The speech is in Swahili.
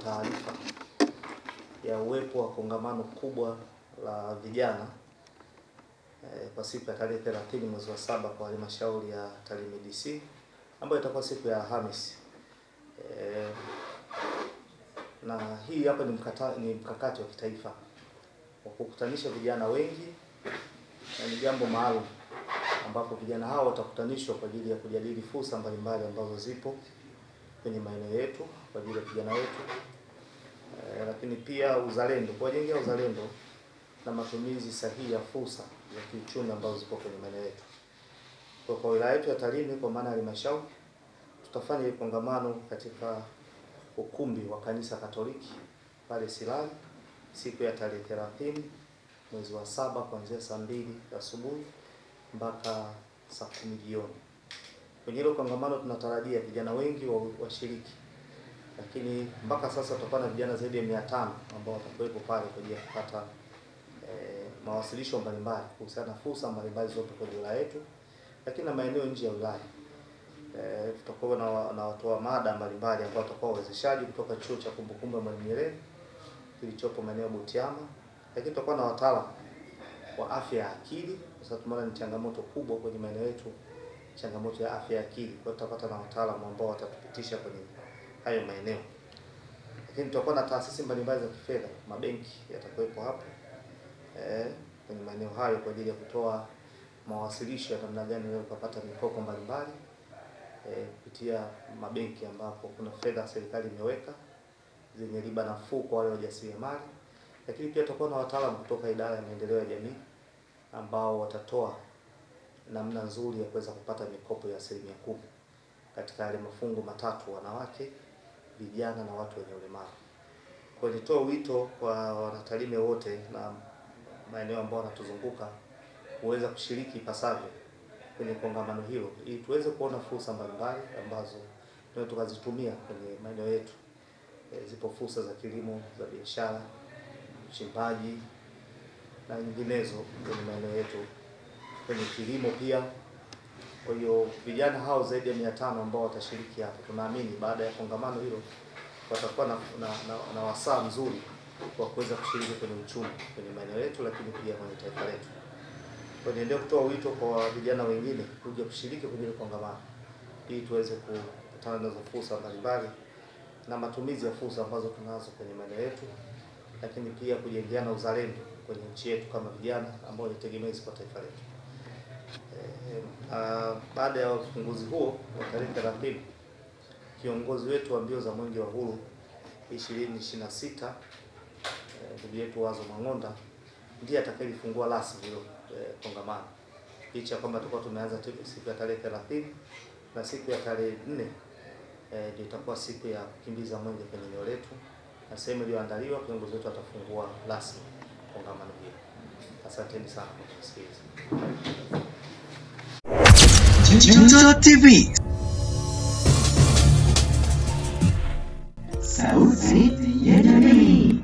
taarifa ya uwepo wa kongamano kubwa la vijana kwa siku ya tarehe 30 mwezi wa 7 kwa halmashauri ya Tarime DC, ambayo itakuwa siku ya Alhamisi. Na hii hapa ni mkakati wa kitaifa wa kukutanisha vijana wengi, na ni jambo maalum ambapo vijana hao watakutanishwa kwa ajili ya kujadili fursa mbalimbali ambazo zipo kwenye maeneo yetu kwa ajili ya vijana wetu, lakini pia uzalendo, kuwajengea uzalendo na matumizi sahihi ya fursa za kiuchumi ambazo zipo kwenye maeneo yetu. Kwa wilaya yetu ya Tarime, kwa maana ya halmashauri, tutafanya kongamano katika ukumbi wa kanisa Katoliki pale Silali siku ya tarehe 30 mwezi wa 7 kuanzia saa 2 asubuhi mpaka saa 10 jioni. Kwenye hilo kongamano tunatarajia vijana wengi washiriki, lakini mpaka sasa tutakuwa na vijana zaidi ya 500 ambao watakuwepo pale kwa ajili ya kupata mawasilisho mbalimbali kuhusiana na fursa mbalimbali zote kwenye wilaya yetu, lakini na maeneo nje ya wilaya. Tutakuwa na watoa mada mbalimbali ambao watakuwa wawezeshaji kutoka chuo cha kumbukumbu ya Mwalimu Nyerere kilichopo maeneo ya Butiama, lakini tutakuwa na wataalamu wa afya ya akili kwa sababu tumeona ni changamoto kubwa kwenye maeneo yetu, changamoto ya afya ya akili. Kwa hiyo tutapata na wataalamu ambao watatupitisha kwenye hayo maeneo. Lakini tutakuwa na taasisi mbalimbali za kifedha, mabenki yatakuwepo hapo kwenye maeneo hayo kwa ajili ya kutoa mawasilisho ya namna gani wewe kupata mikopo mbalimbali kupitia mabenki, ambapo kuna fedha serikali imeweka zenye riba nafuu kwa wale wajasiriamali. Lakini pia tutakuwa na wataalamu kutoka idara ya maendeleo ya jamii ambao watatoa namna nzuri ya kuweza kupata mikopo ya 10% katika yale mafungu matatu: wanawake, vijana na watu wenye ulemavu. Kwa hiyo nitoa wito kwa wanatarime wote na maeneo ambayo yanatuzunguka kuweza kushiriki ipasavyo kwenye kongamano hilo ili tuweze kuona fursa mbalimbali ambazo tunaweza tukazitumia kwenye maeneo yetu. Zipo fursa za kilimo, za biashara, uchimbaji na nyinginezo kwenye maeneo yetu, kwenye kilimo pia. Kwa hiyo vijana hao zaidi ya 500 ambao watashiriki hapo, tunaamini baada ya kongamano hilo watakuwa na wasaa mzuri wa kuweza kushiriki kwenye uchumi kwenye maeneo yetu, lakini pia kwenye taifa letu. Kwa hiyo niendelee kutoa wito kwa vijana wengine kuja kushiriki kwenye kongamano ili tuweze kukutana na fursa mbalimbali na matumizi ya fursa ambazo tunazo kwenye maeneo yetu, lakini pia kujengeana uzalendo kwenye nchi yetu kama vijana ambao ni tegemezi kwa taifa letu. Baada ya ufunguzi huo wa tarehe 30, kiongozi wetu wa mbio za Mwenge wa Uhuru 2026 ndugu yetu Wazo Mang'onda ndiye atakayefungua rasmi hilo kongamano. Licha kwamba tulikuwa tumeanza siku ya tarehe 30 na siku ya tarehe 4 ndio itakuwa siku ya kukimbiza mwenge kwenye eneo letu, na sehemu iliyoandaliwa kiongozi wetu atafungua rasmi kongamano hilo. Asanteni sana kwa kusikiliza. Junzo TV, sauti ya jamii.